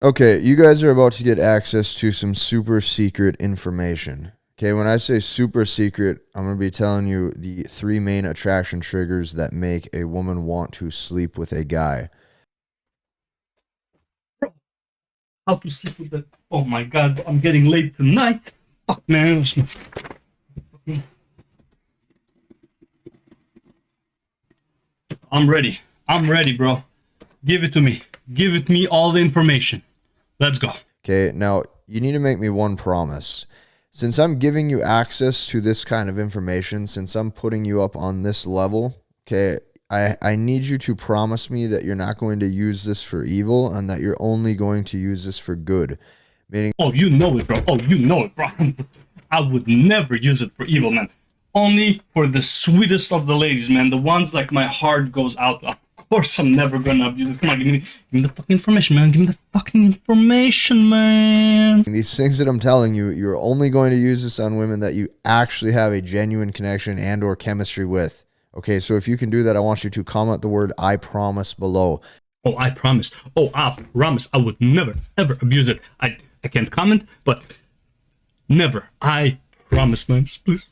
Okay, you guys are about to get access to some super secret information. Okay, when I say super secret, I'm going to be telling you the three main attraction triggers that make a woman want to sleep with a guy. Bro, how to sleep with that? Oh my god, I'm getting late tonight. Fuck, man. I'm ready. I'm ready, bro. Give it to me. Give it me all the information. Let's go. Okay, now you need to make me one promise. Since I'm giving you access to this kind of information, since I'm putting you up on this level, okay, I need you to promise me that you're not going to use this for evil and that you're only going to use this for good. Meaning, oh, you know it, bro. Oh, you know it, bro. I would never use it for evil, man. Only for the sweetest of the ladies, man. The ones like my heart goes out. Of course, I'm never gonna abuse this. Come on, give me the fucking information, man. Give me the fucking information, man. these things that I'm telling you, you're only going to use this on women that you actually have a genuine connection and or chemistry with. Okay, so if you can do that, I want you to comment the word "I promise" below. Oh, I promise. Oh, I promise. I would never, ever abuse it. I can't comment, but never. I promise, man. Just please.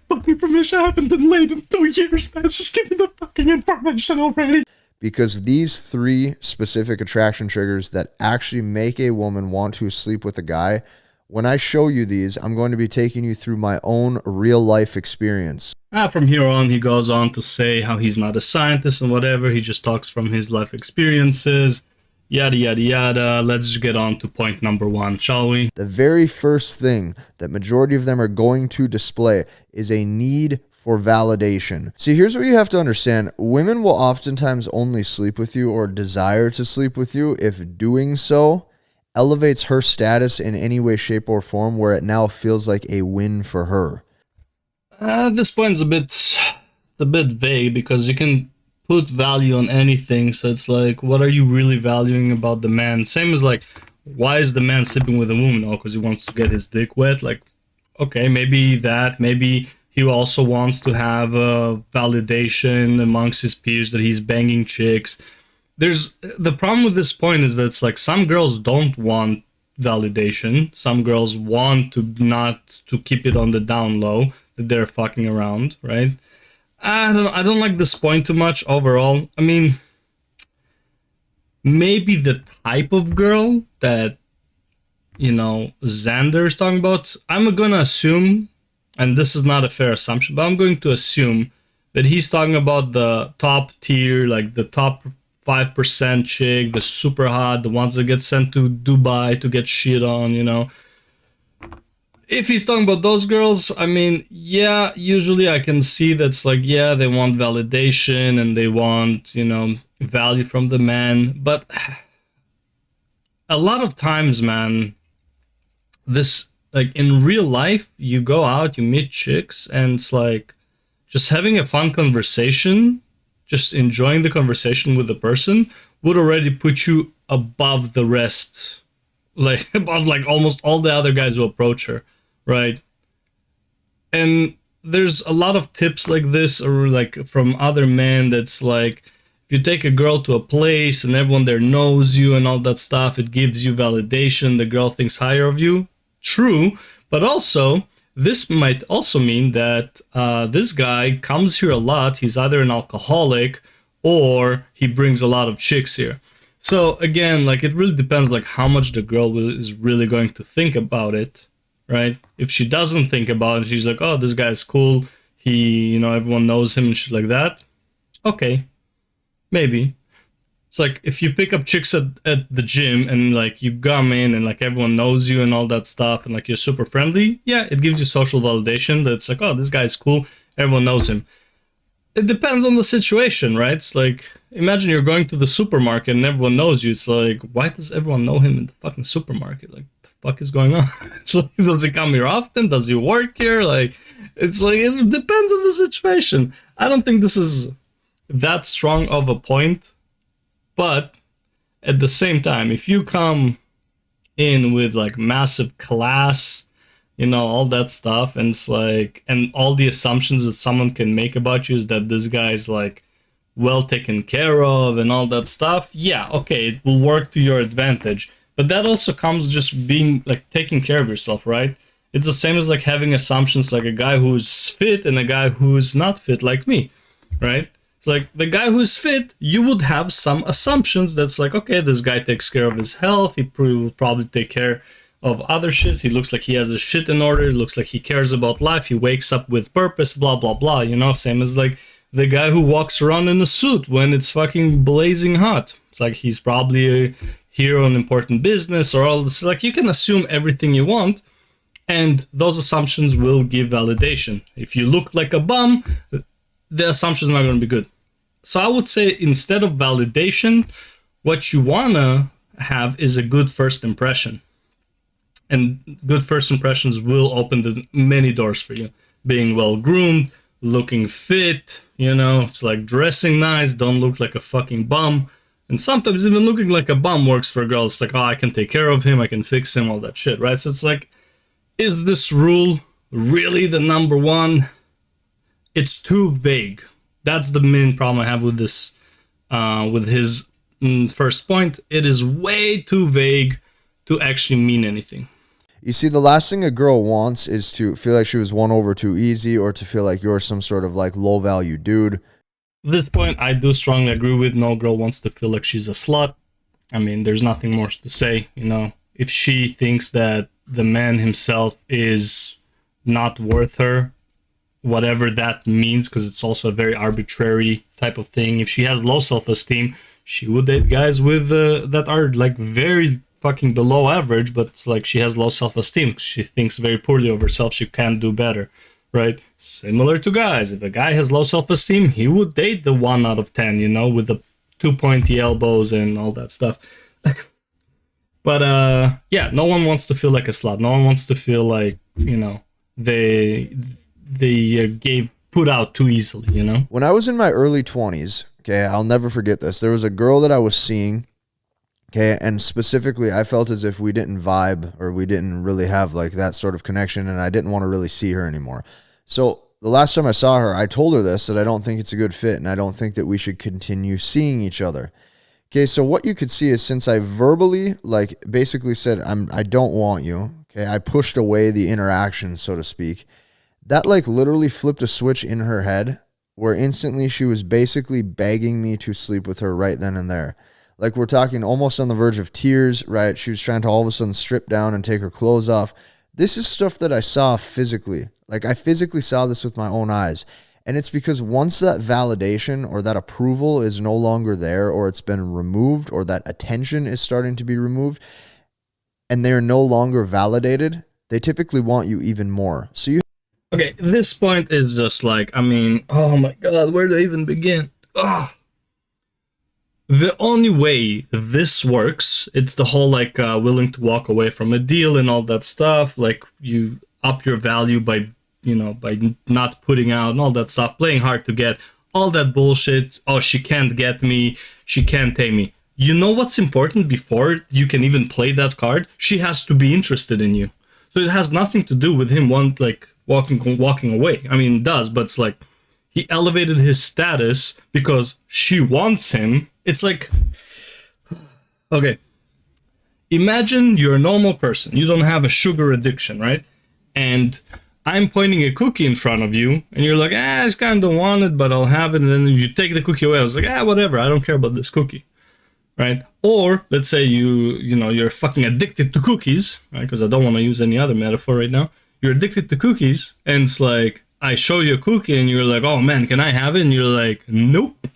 Fucking information. I haven't been late in 2 years, man. Just give me the fucking information already. Because these three specific attraction triggers that actually make a woman want to sleep with a guy, when I show you these, I'm going to be taking you through my own real life experience. From here on, he goes on to say how he's not a scientist and whatever. He just talks from his life experiences, yada, yada, yada. Let's just get on to point number one, shall we? The very first thing that majority of them are going to display is a need for validation. See, here's what you have to understand. Women will oftentimes only sleep with you or desire to sleep with you if doing so elevates her status in any way, shape, or form where it now feels like a win for her. This point's it's a bit vague because you can put value on anything. So it's like, what are you really valuing about the man? Same as like, why is the man sleeping with a woman? Oh, because he wants to get his dick wet. Like, okay, maybe that. Maybe he also wants to have a validation amongst his peers that he's banging chicks. There's the problem with this point is that it's like some girls don't want validation. Some girls want to not to keep it on the down low that they're fucking around, right? I don't like this point too much overall. I mean, maybe the type of girl that, you know, Zander is talking about, I'm gonna assume, and this is not a fair assumption, but I'm going to assume that he's talking about the top tier, like the top 5% chick, the super hot, the ones that get sent to Dubai to get shit on, you know. If he's talking about those girls, I mean, yeah, usually I can see that's like, yeah, they want validation and they want, you know, value from the man. But a lot of times, man, this, like in real life, you go out, you meet chicks, and it's like just having a fun conversation, just enjoying the conversation with the person would already put you above the rest, like above like almost all the other guys who approach her. Right. And there's a lot of tips like this or like from other men that's like, if you take a girl to a place and everyone there knows you and all that stuff, it gives you validation. The girl thinks higher of you. True. But also, this might also mean that this guy comes here a lot. He's either an alcoholic or he brings a lot of chicks here. So again, like it really depends like how much the girl is really going to think about it. Right? If she doesn't think about it, she's like, oh, this guy's cool. He, you know, everyone knows him and shit like that. Okay. Maybe. It's like if you pick up chicks at the gym and like you come in and like everyone knows you and all that stuff and like you're super friendly, yeah, it gives you social validation that it's like, oh, this guy's cool. Everyone knows him. It depends on the situation, right? It's like, imagine you're going to the supermarket and everyone knows you. It's like, why does everyone know him in the fucking supermarket? Like, fuck is going on? So does he come here often? Does he work here? Like, it's like it depends on the situation. I don't think this is that strong of a point, but at the same time, if you come in with like massive class, you know, all that stuff, and it's like, and all the assumptions that someone can make about you is that this guy's like well taken care of and all that stuff, yeah, okay, it will work to your advantage. But that also comes just being like taking care of yourself, right? It's the same as like having assumptions like a guy who's fit and a guy who's not fit like me, right? It's like the guy who's fit, you would have some assumptions that's like, okay, this guy takes care of his health, he will probably take care of other shit, he looks like he has his shit in order, it looks like he cares about life, he wakes up with purpose, blah blah blah, you know, same as like the guy who walks around in a suit when it's fucking blazing hot. It's like he's probably a hero in important business or all this. Like you can assume everything you want, and those assumptions will give validation. If you look like a bum, the assumption's not going to be good. So I would say instead of validation, what you want to have is a good first impression. And good first impressions will open many doors for you. Being well groomed, looking fit, you know, it's like dressing nice, don't look like a fucking bum. And sometimes even looking like a bum works for girls. It's like, oh, I can take care of him, I can fix him, all that shit, right? So it's like, is this rule really the number one? It's too vague. That's the main problem I have with this, with his first point. It is way too vague to actually mean anything. You see, the last thing a girl wants is to feel like she was won over too easy, or to feel like you're some sort of like low value dude. At this point, I do strongly agree with no girl wants to feel like she's a slut. I mean, there's nothing more to say, you know. If she thinks that the man himself is not worth her, whatever that means, because it's also a very arbitrary type of thing. If she has low self-esteem, she would date guys with that are like very fucking below average, but it's like she has low self-esteem. She thinks very poorly of herself. She can't do better, right? Similar to guys. If a guy has low self-esteem, he would date the 1 out of 10, you know, with the 2 pointy elbows and all that stuff. But yeah, no one wants to feel like a slut. No one wants to feel like, you know, they put out too easily, you know? When I was in my early 20s, okay, I'll never forget this. There was a girl that I was seeing, okay, and specifically I felt as if we didn't vibe, or we didn't really have like that sort of connection, and I didn't want to really see her anymore. So the last time I saw her, I told her this, that I don't think it's a good fit, and I don't think that we should continue seeing each other. Okay, so what you could see is, since I verbally, like, basically said, I don't want you, okay, I pushed away the interaction, so to speak. That, like, literally flipped a switch in her head, where instantly she was basically begging me to sleep with her right then and there. Like, we're talking almost on the verge of tears, right? She was trying to all of a sudden strip down and take her clothes off. This is stuff that I saw physically. Like, I physically saw this with my own eyes. And it's because once that validation or that approval is no longer there, or it's been removed, or that attention is starting to be removed, and they're no longer validated, they typically want you even more. So you... Okay, this point is just like, I mean, oh my god, where do I even begin? Ugh. The only way this works, it's the whole like willing to walk away from a deal and all that stuff. Like, you up your value by, you know, by not putting out and all that stuff, playing hard to get, all that bullshit. Oh, she can't get me, she can't take me. You know what's important before you can even play that card? She has to be interested in you. So it has nothing to do with him walking away. I mean, it does, but it's like he elevated his status because she wants him. It's like, okay, imagine you're a normal person. You don't have a sugar addiction, right? And I'm pointing a cookie in front of you, and you're like, I just kind of don't want it, but I'll have it. And then you take the cookie away. I was like, whatever. I don't care about this cookie, right? Or let's say you're fucking addicted to cookies, right? Because I don't want to use any other metaphor right now. You're addicted to cookies, and it's like, I show you a cookie, and you're like, oh man, can I have it? And you're like, nope.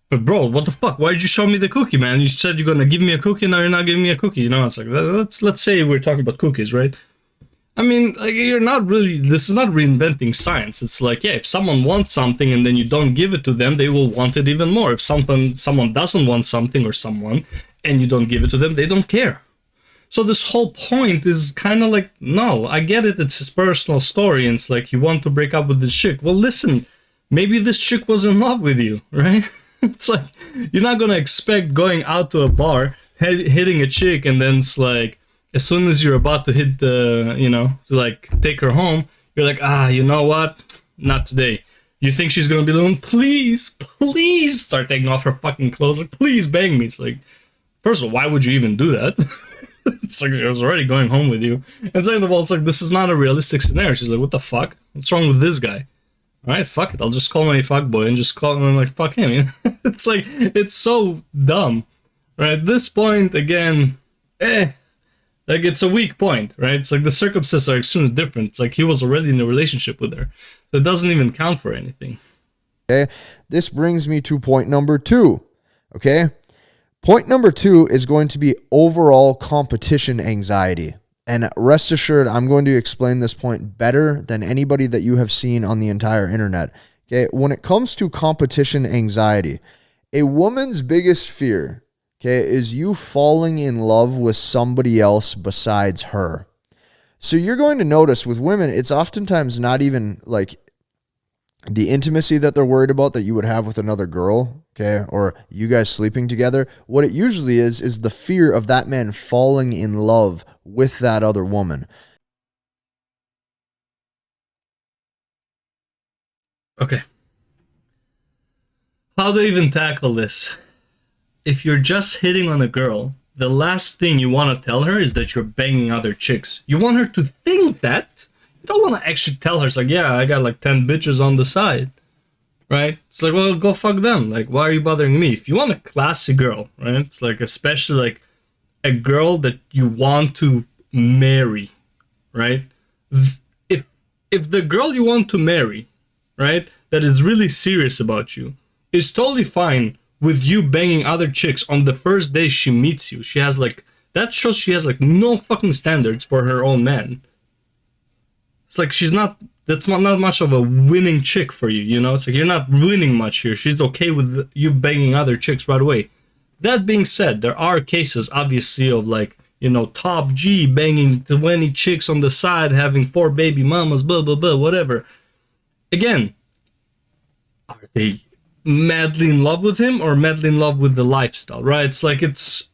But bro, what the fuck? Why did you show me the cookie, man? You said you're gonna give me a cookie, now you're not giving me a cookie. You know, it's like, let's say we're talking about cookies, right? I mean, like, you're not really, this is not reinventing science. It's like, yeah, if someone wants something and then you don't give it to them, they will want it even more. If someone doesn't want something or someone, and you don't give it to them, they don't care. So this whole point is kind of like, no, I get it, it's his personal story, and it's like, you want to break up with this chick. Well, listen, maybe this chick was in love with you, right? It's like, you're not gonna expect going out to a bar, hitting a chick, and then it's like, as soon as you're about to hit the, to like take her home, you're like, you know what? Not today. You think she's gonna be the one? Please start taking off her fucking clothes. Like, please bang me. It's like, First of all, why would you even do that? It's like she was already going home with you. And second of all, it's like, this is not a realistic scenario. She's like, what the fuck? What's wrong with this guy? All right, fuck it. I'll just call my fuckboy and just call him like, fuck him. You know? It's like, it's so dumb. Right? At this point, again, like, it's a weak point, right? It's like the circumstances are extremely different. It's like he was already in a relationship with her. So it doesn't even count for anything. Okay. This brings me to point number 2. Okay. Point number 2 is going to be overall competition anxiety. And rest assured, I'm going to explain this point better than anybody that you have seen on the entire internet. Okay. When it comes to competition anxiety, a woman's biggest fear, okay, is you falling in love with somebody else besides her. So you're going to notice with women, it's oftentimes not even like the intimacy that they're worried about that you would have with another girl, okay, or you guys sleeping together. What it usually is the fear of that man falling in love with that other woman. Okay. How do I even tackle this? If you're just hitting on a girl, the last thing you want to tell her is that you're banging other chicks. You want her to think that. You don't want to actually tell her, it's like, yeah, I got like 10 bitches on the side. Right? It's like, well, go fuck them. Like, why are you bothering me? If you want a classy girl, right? It's like, especially like a girl that you want to marry, right? If the girl you want to marry, right, that is really serious about you, is totally fine with you banging other chicks on the first day she meets you. She has like, that shows she has like no fucking standards for her own man. It's like that's not much of a winning chick for you, you know? It's like you're not winning much here. She's okay with you banging other chicks right away. That being said, there are cases, obviously, of like, you know, top G banging 20 chicks on the side, having 4 baby mamas, blah, blah, blah, whatever. Again, are they madly in love with him or madly in love with the lifestyle, right? It's like it's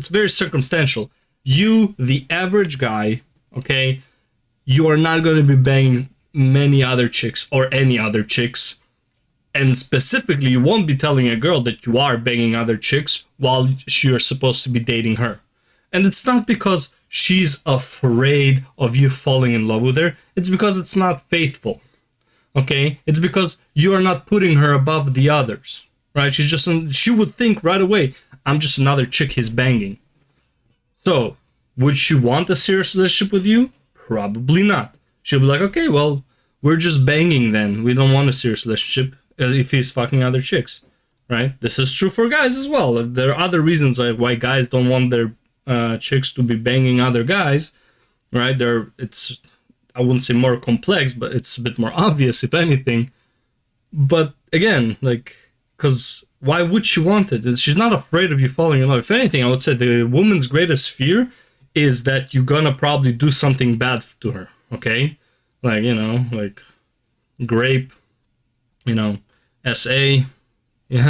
very circumstantial. You, the average guy, okay, you are not going to be banging many other chicks or any other chicks. And specifically, you won't be telling a girl that you are banging other chicks while you're supposed to be dating her. And it's not because she's afraid of you falling in love with her. It's because it's not faithful. Okay? It's because you are not putting her above the others. Right? She would think right away, I'm just another chick he's banging. So, would she want a serious relationship with you? Probably not. She'll be like, okay, well, we're just banging then. We don't want a serious relationship if he's fucking other chicks, right? This is true for guys as well. There are other reasons like why guys don't want their chicks to be banging other guys, right? It's, I wouldn't say more complex, but it's a bit more obvious if anything. But again, like, because why would she want it? She's not afraid of you falling in love. If anything, I would say the woman's greatest fear is that you're gonna probably do something bad to her, okay? Like, you know, like grape, you know, SA, yeah,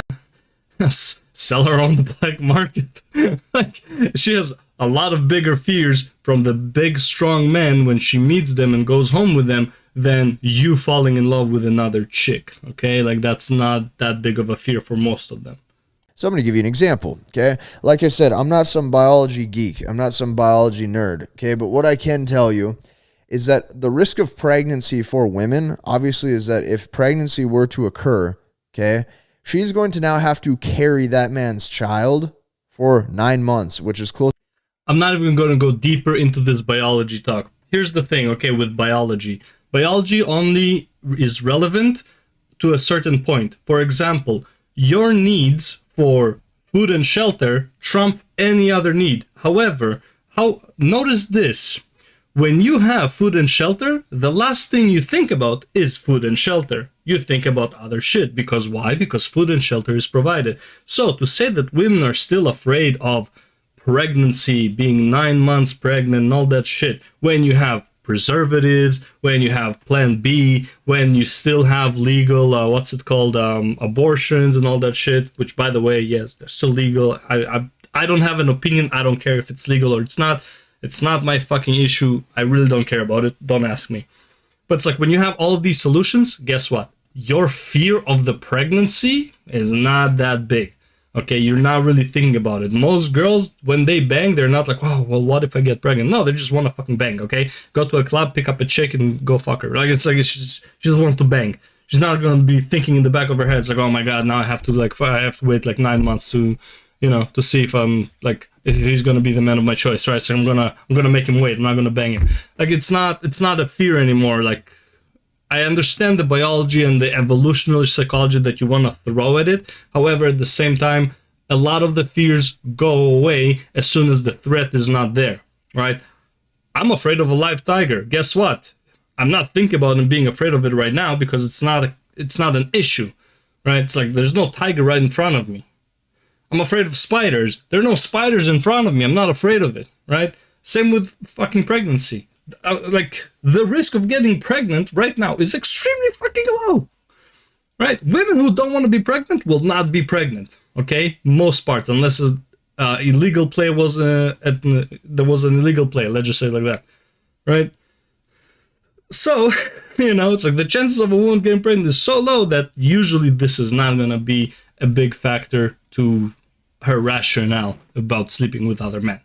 sell her on the black market. Like, she has a lot of bigger fears from the big, strong men when she meets them and goes home with them than you falling in love with another chick, okay? Like, that's not that big of a fear for most of them. So I'm going to give you an example, okay? Like I said, I'm not some biology geek. I'm not some biology nerd, okay? But what I can tell you is that the risk of pregnancy for women, obviously, is that if pregnancy were to occur, okay, she's going to now have to carry that man's child for 9 months, which is close. I'm not even going to go deeper into this biology talk. Here's the thing, okay, with biology. Biology only is relevant to a certain point. For example, your needs for food and shelter trump any other need. However, notice this. When you have food and shelter, the last thing you think about is food and shelter. You think about other shit. Because why? Because food and shelter is provided. So to say that women are still afraid of pregnancy, being 9 months pregnant and all that shit, when you have preservatives, when you have Plan B, when you still have legal, abortions and all that shit, which, by the way, yes, they're still legal. I don't have an opinion. I don't care if it's legal or it's not. It's not my fucking issue. I really don't care about it. Don't ask me. But it's like when you have all of these solutions, guess what? Your fear of the pregnancy is not that big. Okay, you're not really thinking about it. Most girls, when they bang, they're not like, oh, well, what if I get pregnant? No, they just want to fucking bang, okay? Go to a club, pick up a chick, and go fuck her. Like she just wants to bang. She's not gonna be thinking in the back of her head, it's like, oh my god, now I have to wait like 9 months to, to see if if he's gonna be the man of my choice, right? So I'm gonna make him wait. I'm not gonna bang him. Like it's not a fear anymore. Like I understand the biology and the evolutionary psychology that you want to throw at it. However, at the same time, a lot of the fears go away as soon as the threat is not there, right? I'm afraid of a live tiger. Guess what? I'm not thinking about and being afraid of it right now because it's not an issue, right? It's like there's no tiger right in front of me. I'm afraid of spiders. There are no spiders in front of me. I'm not afraid of it, right? Same with fucking pregnancy. Like the risk of getting pregnant right now is extremely fucking low, right? Women who don't want to be pregnant will not be pregnant, okay? Most parts, unless illegal play was there was an illegal play, let's just say it like that, right? So, it's like the chances of a woman getting pregnant is so low that usually this is not going to be a big factor to her rationale about sleeping with other men.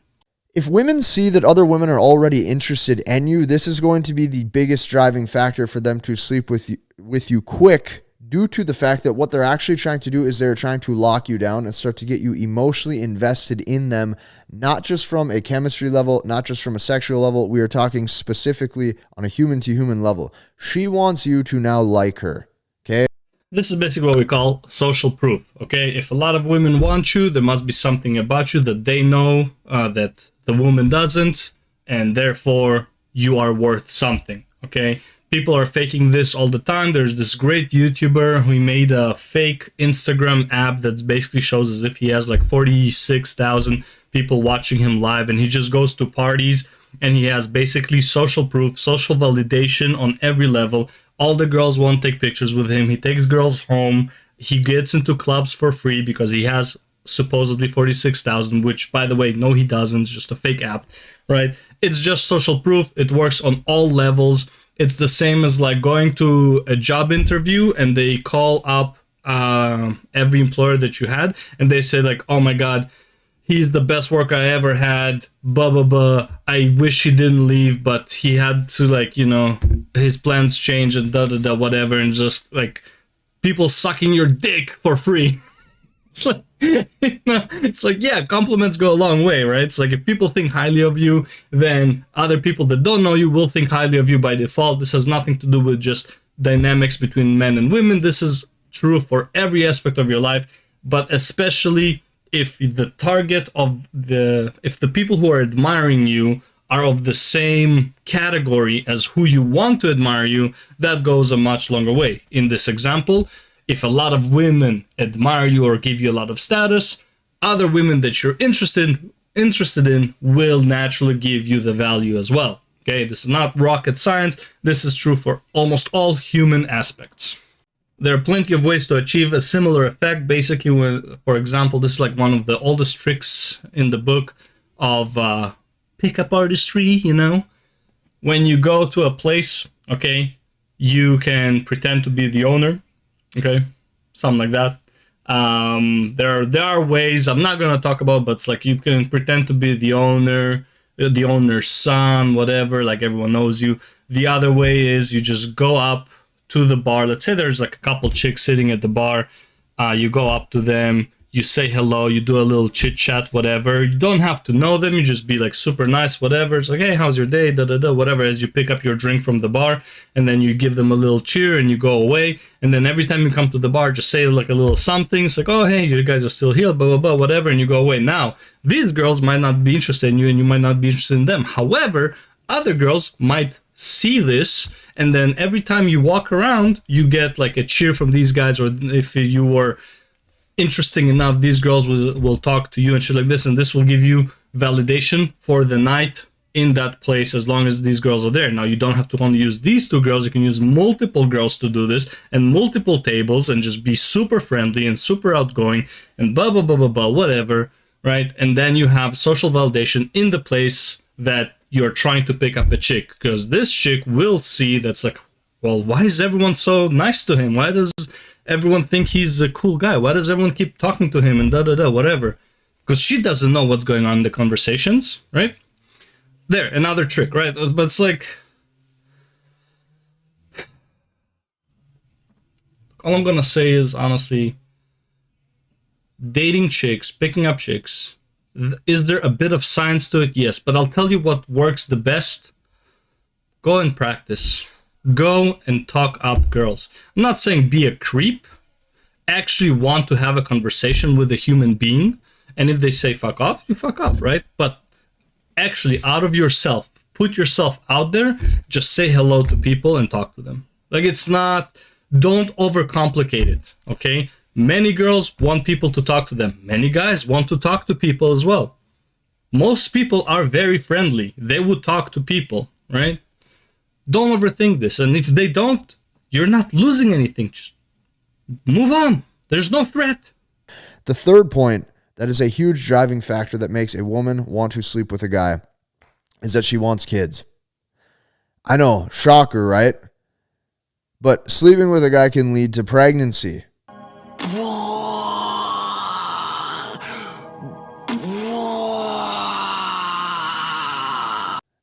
If women see that other women are already interested in you, this is going to be the biggest driving factor for them to sleep with you quick, due to the fact that what they're actually trying to do is they're trying to lock you down and start to get you emotionally invested in them, not just from a chemistry level, not just from a sexual level. We are talking specifically on a human-to-human level. She wants you to now like her, okay? This is basically what we call social proof, okay? If a lot of women want you, there must be something about you that they know that the woman doesn't, and therefore you are worth something, okay? People are faking this all the time. There's this great YouTuber who made a fake Instagram app that basically shows as if he has like 46,000 people watching him live, and he just goes to parties and he has basically social proof, social validation on every level. All the girls want to take pictures with him. He takes girls home. He gets into clubs for free because he has supposedly 46,000, which, by the way, no, he doesn't. It's just a fake app, right? It's just social proof. It works on all levels. It's the same as like going to a job interview and they call up every employer that you had and they say like, oh my god, he's the best worker I ever had, blah blah blah, I wish he didn't leave, but he had to, his plans change and da da da whatever, and just like people sucking your dick for free. It's like, yeah, compliments go a long way, right? It's like if people think highly of you, then other people that don't know you will think highly of you by default. This has nothing to do with just dynamics between men and women. This is true for every aspect of your life, but especially if the people who are admiring you are of the same category as who you want to admire you, that goes a much longer way. In this example, if a lot of women admire you or give you a lot of status, other women that you're interested in will naturally give you the value as well. Okay, this is not rocket science. This is true for almost all human aspects. There are plenty of ways to achieve a similar effect. Basically, for example, this is like one of the oldest tricks in the book of pickup artistry, When you go to a place, okay, you can pretend to be the owner. Okay, something like that. There are ways I'm not gonna talk about, but it's like you can pretend to be the owner, the owner's son, whatever. Like everyone knows you. The other way is you just go up to the bar. Let's say there's like a couple chicks sitting at the bar. You go up to them. You say hello, you do a little chit chat, whatever. You don't have to know them, you just be like super nice, whatever. It's like, hey, how's your day? Da da da, whatever. As you pick up your drink from the bar, and then you give them a little cheer and you go away. And then every time you come to the bar, just say like a little something. It's like, oh, hey, you guys are still here, blah, blah, blah, whatever. And you go away. Now, these girls might not be interested in you and you might not be interested in them. However, other girls might see this, and then every time you walk around, you get like a cheer from these guys, or if you were interesting enough, these girls will talk to you and shit like this, and this will give you validation for the night in that place as long as these girls are there. Now, you don't have to only use these two girls, you can use multiple girls to do this, and multiple tables, and just be super friendly and super outgoing, and blah, blah, blah, blah, blah, whatever, right? And then you have social validation in the place that you're trying to pick up a chick, because this chick will see that's like, well, why is everyone so nice to him? Why does everyone think he's a cool guy? Why does everyone keep talking to him and whatever? Because she doesn't know what's going on in the conversations, right? There, another trick, right? But it's like, all I'm gonna say is, honestly, dating chicks, picking up chicks, is there a bit of science to it? Yes, but I'll tell you what works the best. Go and practice. Go and talk up girls. I'm not saying be a creep. Actually want to have a conversation with a human being. And if they say fuck off, you fuck off, right? But actually, out of yourself, put yourself out there, just say hello to people and talk to them. Like, it's not, don't overcomplicate it, okay? Many girls want people to talk to them. Many guys want to talk to people as well. Most people are very friendly. They would talk to people, right? Don't overthink this. And if they don't, you're not losing anything. Just move on. There's no threat. The third point that is a huge driving factor that makes a woman want to sleep with a guy is that she wants kids. I know, shocker, right? But sleeping with a guy can lead to pregnancy.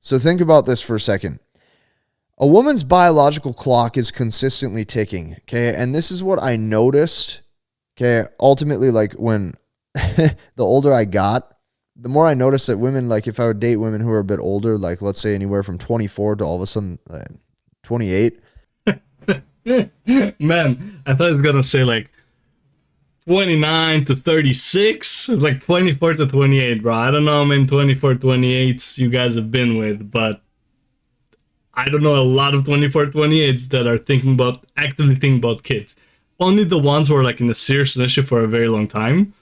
So think about this for a second. A woman's biological clock is consistently ticking, okay? And this is what I noticed, okay? Ultimately, like when the older I got, the more I noticed that women, like if I would date women who are a bit older, like let's say anywhere from 24 to all of a sudden 28. Man, I thought I was going to say like 29 to 36. It's like 24 to 28, bro. I don't know how many 24, 28s you guys have been with, but I don't know a lot of 24, 28s that are actively thinking about kids. Only the ones who are like in a serious relationship for a very long time.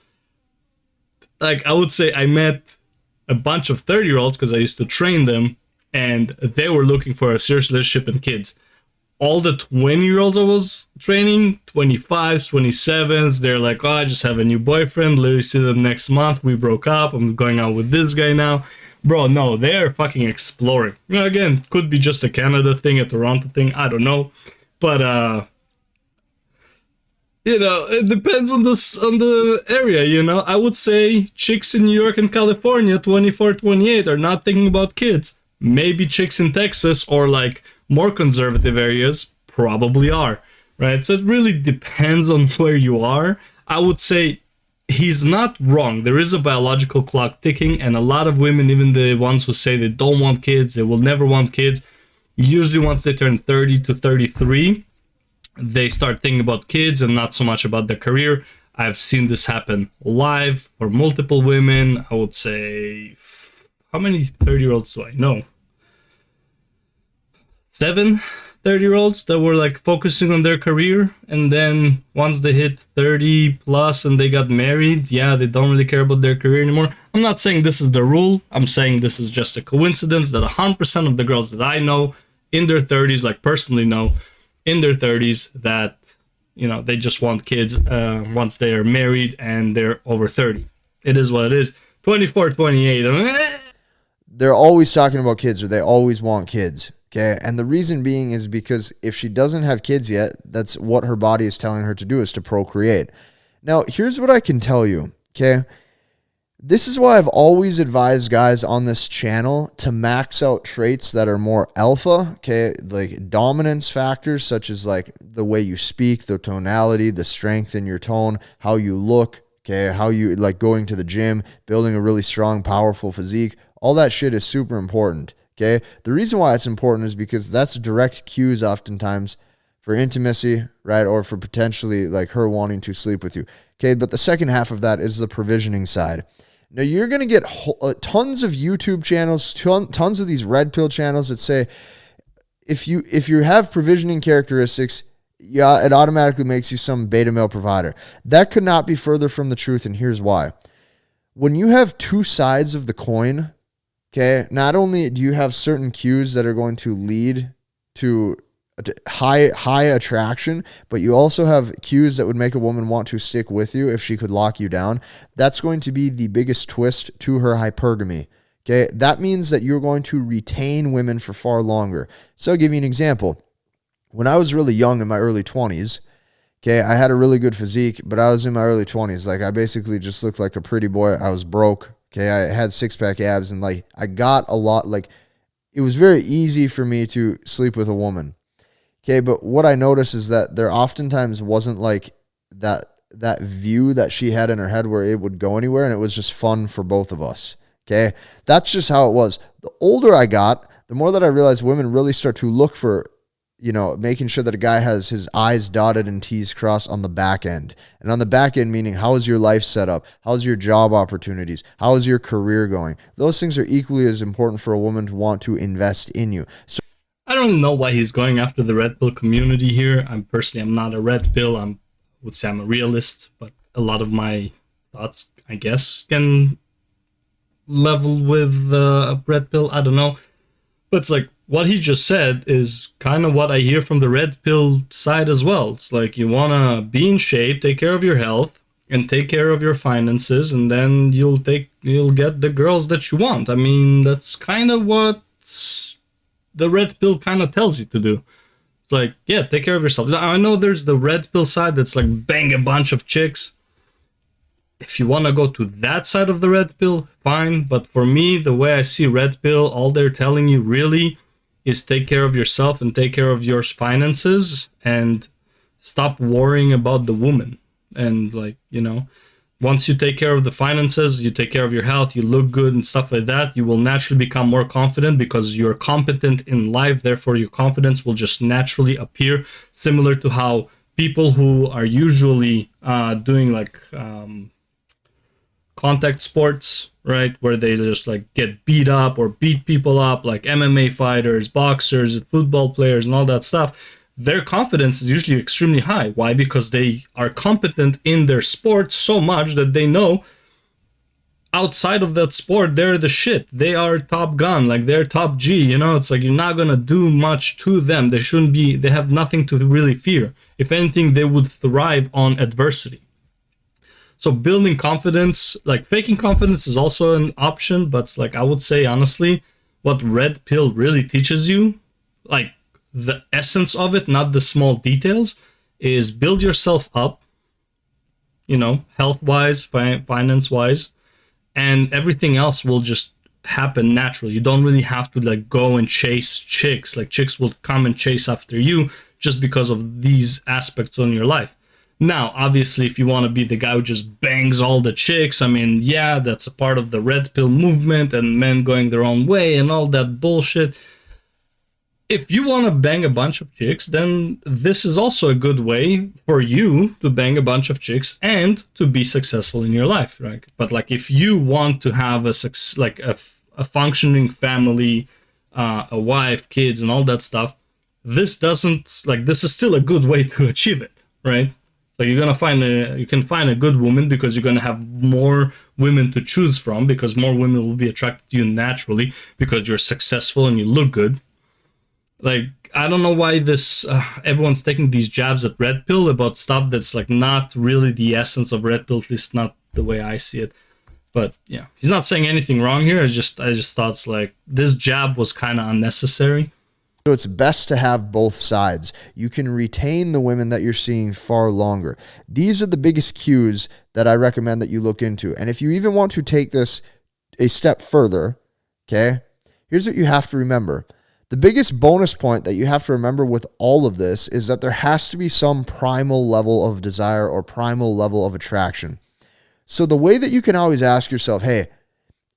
Like, I would say I met a bunch of 30-year-olds because I used to train them, and they were looking for a serious relationship and kids. All the 20-year-olds I was training, 25s, 27s, they're like, oh, I just have a new boyfriend. Literally see them next month. We broke up. I'm going out with this guy now. Bro, no, they're fucking exploring. You know, again, could be just a Canada thing, a Toronto thing. I don't know. But, you know, it depends on the area, you know. I would say chicks in New York and California, 24, 28, are not thinking about kids. Maybe chicks in Texas or like more conservative areas probably are, right? So it really depends on where you are. I would say he's not wrong. There is a biological clock ticking, and a lot of women, even the ones who say they don't want kids, they will never want kids, usually once they turn 30 to 33, they start thinking about kids and not so much about their career. I've seen this happen live for multiple women. I would say, how many 30-year-olds do I know? 7 30-year-olds that were like focusing on their career, and then once they hit 30 plus and they got married, yeah, they don't really care about their career anymore. I'm not saying this is the rule. I'm saying this is just a coincidence that 100% of the girls that I know in their 30s, like personally know, in their 30s, that, you know, they just want kids once they are married and they're over 30. It is what it is. 24, 28. They're always talking about kids, or they always want kids. Okay. And the reason being is because if she doesn't have kids yet, that's what her body is telling her to do, is to procreate. Now, here's what I can tell you. Okay. This is why I've always advised guys on this channel to max out traits that are more alpha. Okay. Like dominance factors, such as like the way you speak, the tonality, the strength in your tone, how you look. Okay. How you like going to the gym, building a really strong, powerful physique. All that shit is super important. Okay. The reason why it's important is because that's direct cues oftentimes for intimacy, right? Or for potentially like her wanting to sleep with you. Okay. But the second half of that is the provisioning side. Now you're going to get tons of YouTube channels, tons of these red pill channels that say, if you have provisioning characteristics, yeah, it automatically makes you some beta male provider. That could not be further from the truth. And here's why. When you have two sides of the coin, okay, not only do you have certain cues that are going to lead to high attraction, but you also have cues that would make a woman want to stick with you if she could lock you down. That's going to be the biggest twist to her hypergamy. Okay, that means that you're going to retain women for far longer. So I'll give you an example. When I was really young in my early 20s, Okay, I had a really good physique, but I was in my early 20s. Like, I basically just looked like a pretty boy. I was broke. Okay, I had six-pack abs, and like I got a lot. Like, it was very easy for me to sleep with a woman. Okay, but what I noticed is that there oftentimes wasn't like that view that she had in her head where it would go anywhere, and it was just fun for both of us. Okay, that's just how it was. The older I got, the more that I realized women really start to look for, making sure that a guy has his I's dotted and T's crossed on the back end. And on the back end, meaning how is your life set up? How's your job opportunities? How is your career going? Those things are equally as important for a woman to want to invest in you. So I don't know why he's going after the red pill community here. I'm not a red pill. Would say I'm a realist, but a lot of my thoughts, I guess, can level with a red pill. I don't know. But it's like what he just said is kind of what I hear from the red pill side as well. It's like you want to be in shape, take care of your health, and take care of your finances, and then you'll get the girls that you want. I mean, that's kind of what the red pill kind of tells you to do. It's like, yeah, take care of yourself. I know there's the red pill side that's like bang a bunch of chicks. If you want to go to that side of the red pill, fine. But for me, the way I see red pill, all they're telling you really is take care of yourself and take care of your finances and stop worrying about the woman. And like, once you take care of the finances, you take care of your health, you look good and stuff like that, you will naturally become more confident because you're competent in life. Therefore, your confidence will just naturally appear, similar to how people who are usually doing like contact sports, right, where they just like get beat up or beat people up, like MMA fighters, boxers, football players, and all that stuff. Their confidence is usually extremely high. Why? Because they are competent in their sport so much that they know outside of that sport, they're the shit. They are top gun, like they're top G, It's like you're not going to do much to them. They have nothing to really fear. If anything, they would thrive on adversity. So building confidence, like faking confidence is also an option, but it's like I would say, honestly, what red pill really teaches you, like, the essence of it, not the small details, is build yourself up, health-wise, finance-wise, and everything else will just happen naturally. You don't really have to like go and chase chicks. Like chicks will come and chase after you just because of these aspects in your life. Now, obviously, if you want to be the guy who just bangs all the chicks, I mean, yeah, that's a part of the red pill movement and men going their own way and all that bullshit. If you want to bang a bunch of chicks, then this is also a good way for you to bang a bunch of chicks and to be successful in your life, right? But like, if you want to have a functioning family, a wife, kids, and all that stuff, this is still a good way to achieve it, right? So you can find a good woman because you're gonna have more women to choose from because more women will be attracted to you naturally because you're successful and you look good. Like, I don't know why everyone's taking these jabs at red pill about stuff that's like not really the essence of red pill, at least not the way I see it. But yeah, he's not saying anything wrong here. I just thought it's like this jab was kind of unnecessary. So it's best to have both sides. You can retain the women that you're seeing far longer. These are the biggest cues that I recommend that you look into. And if you even want to take this a step further, okay, here's what you have to remember. The biggest bonus point that you have to remember with all of this is that there has to be some primal level of desire or primal level of attraction. So the way that you can always ask yourself, hey,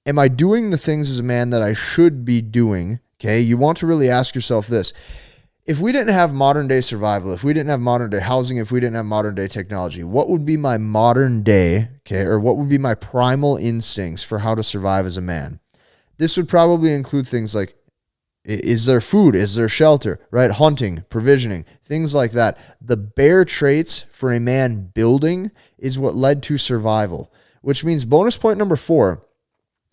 am I doing the things as a man that I should be doing? Okay, you want to really ask yourself this. If we didn't have modern day survival, if we didn't have modern day housing, if we didn't have modern day technology, what would be my modern day, okay, or what would be my primal instincts for how to survive as a man? This would probably include things like, is there food? Is there shelter, right? Hunting, provisioning, things like that. The bare traits for a man building is what led to survival, which means bonus point number 4,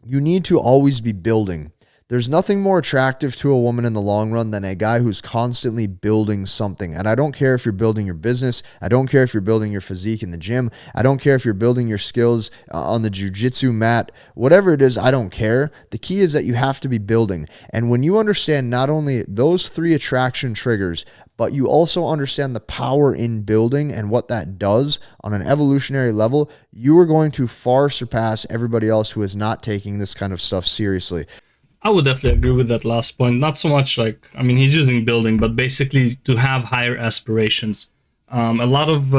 you need to always be building. There's nothing more attractive to a woman in the long run than a guy who's constantly building something. And I don't care if you're building your business. I don't care if you're building your physique in the gym. I don't care if you're building your skills on the jiu-jitsu mat. Whatever it is, I don't care. The key is that you have to be building. And when you understand not only those 3 attraction triggers, but you also understand the power in building and what that does on an evolutionary level, you are going to far surpass everybody else who is not taking this kind of stuff seriously. I would definitely agree with that last point. Not so much like, I mean, he's using building, but basically to have higher aspirations. A lot of,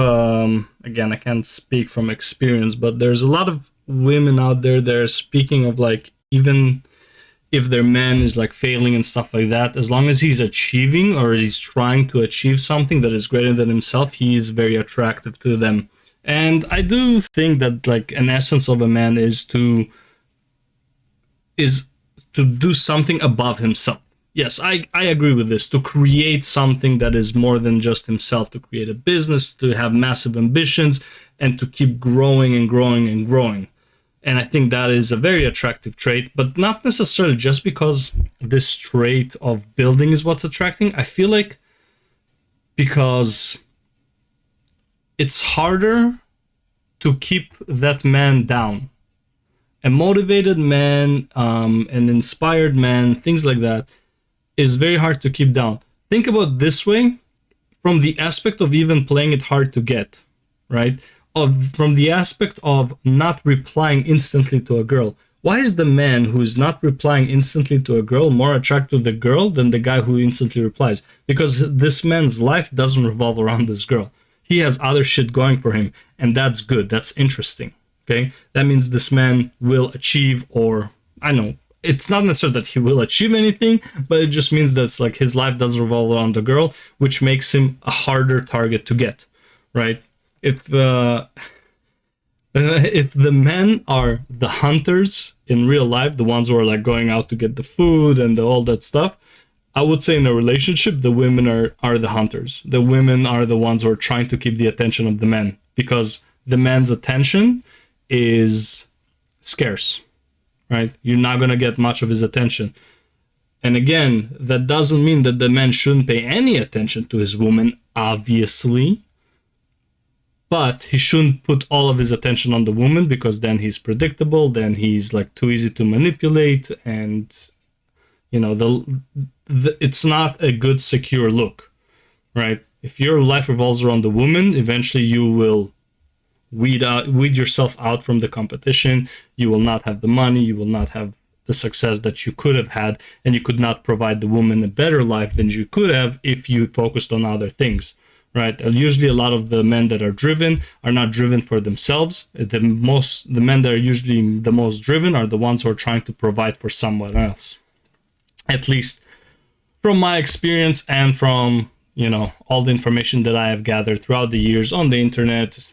again, I can't speak from experience, but there's a lot of women out there that are speaking of like, even if their man is like failing and stuff like that, as long as he's achieving or he's trying to achieve something that is greater than himself, he is very attractive to them. And I do think that like an essence of a man is to do something above himself. Yes, I agree with this. To create something that is more than just himself, to create a business, to have massive ambitions, and to keep growing and growing and growing. And I think that is a very attractive trait, but not necessarily just because this trait of building is what's attracting. I feel like because it's harder to keep that man down. A motivated man, an inspired man, things like that, is very hard to keep down. Think about it this way, from the aspect of even playing it hard to get, right? From the aspect of not replying instantly to a girl. Why is the man who is not replying instantly to a girl more attracted to the girl than the guy who instantly replies? Because this man's life doesn't revolve around this girl. He has other shit going for him, and that's good. That's interesting. Okay, that means this man will achieve, or I know it's not necessarily that he will achieve anything, but it just means that it's like his life doesn't revolve around the girl, which makes him a harder target to get, right? If the men are the hunters in real life, the ones who are like going out to get the food and all that stuff, I would say in a relationship, the women are the hunters. The women are the ones who are trying to keep the attention of the men, because the man's attention is scarce, right? You're not going to get much of his attention. And again, that doesn't mean that the man shouldn't pay any attention to his woman, obviously, but he shouldn't put all of his attention on the woman, because then he's predictable, then he's like too easy to manipulate, and you know, it's not a good secure look, right? If your life revolves around the woman, eventually you will weed yourself out from the competition. You will not have the money, you will not have the success that you could have had, and you could not provide the woman a better life than you could have if you focused on other things, right? Usually a lot of the men that are driven are not driven for themselves. The men that are usually the most driven are the ones who are trying to provide for someone else. At least from my experience and from, you know, all the information that I have gathered throughout the years on the internet,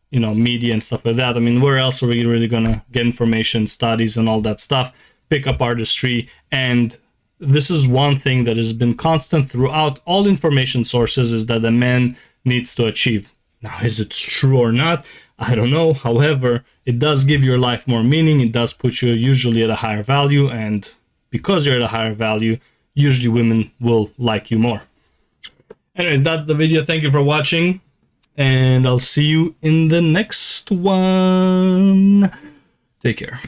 you know, media and stuff like that. I mean, where else are we really gonna get information, studies and all that stuff? Pick up artistry. And this is one thing that has been constant throughout all information sources, is that the man needs to achieve. Now, is it true or not? I don't know. However, it does give your life more meaning. It does put you usually at a higher value, and because you're at a higher value, usually women will like you more. Anyways, that's the video. Thank you for watching, and I'll see you in the next one. Take care.